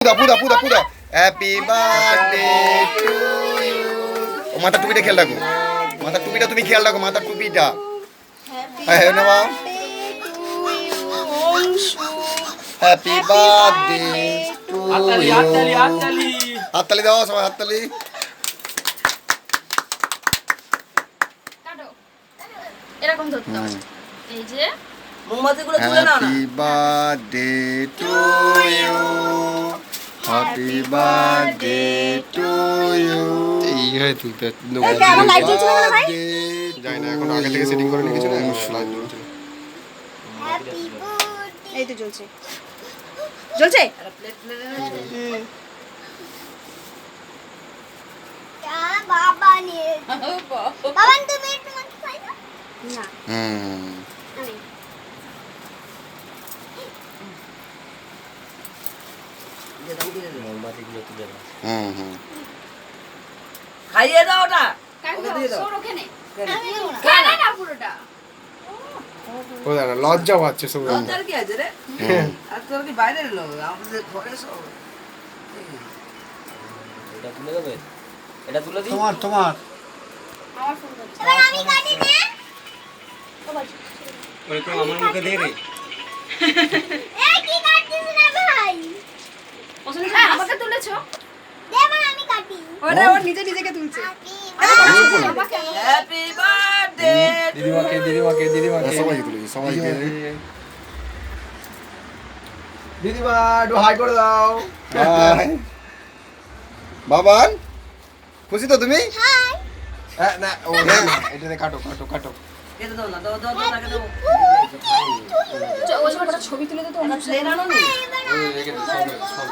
পুরা happy birthday to you. মাথার টুপিটা খেয়াল রাখো, মাথার টুপিটা তুমি খেয়াল রাখো, মাথার টুপিটা। হ্যাঁ নেওয়া। Happy birthday to you. হাততালি দাও সবাই, হাততালি। এরকম ধরতে হবে। এই যে মোমবাতিগুলো তুলে নাও না। Happy birthday to you, happy birthday to you. এই হয় তুলতে এখন লাইট জ্বলছে না ভাই? যাই না, এখন আগে থেকে সেটিং করে নিয়েছি না, লাইট জ্বলছে না। এই তো জ্বলছে জ্বলছে। একটা প্লেট প্লেট বাবা নিয়ে বাবা তুমি একটু মাছ খাই না না আমি খাইয়ে দাও ওটা। কাকু ওকে দিয়ে দাও। সর ওখানে আমি খেলে না পুরোটা। ও দাঁড়া, লজ্জা পাচ্ছে সব। লজ্জার কি আছে রে? আর তোর কি বাইরের লোক? আমাদের ঘরে সব। এটা তুলে দেবে, এটা তুলে দিই। তোমার আমার ফোন করছে। এবার আমি কাটি না ওরে তো আমার মুখে দে রে। এই কি কাটছিস না ভাই পছন্দ হ্যাঁ আমাকে তুলেছো। দে এবার আমি কাটি ওটা ও নিজে নিজেকে তুলছে। আমাকে হ্যাপি বার্থডে দিদিমাকে সবাইকে তুলেছি, সবাইকে। দিদিমা একটু হাই করে দাও। হাই বাবান, খুশি তো তুমি? হ্যাঁ না, ও না, এটাতে কাটো। কেটে দাও না, দাও দাও দাও তাকে দাও। ও যে একটা ছবি তুলে দে তো একটা প্লেট আনো নি। ওই রেখে দে, সব।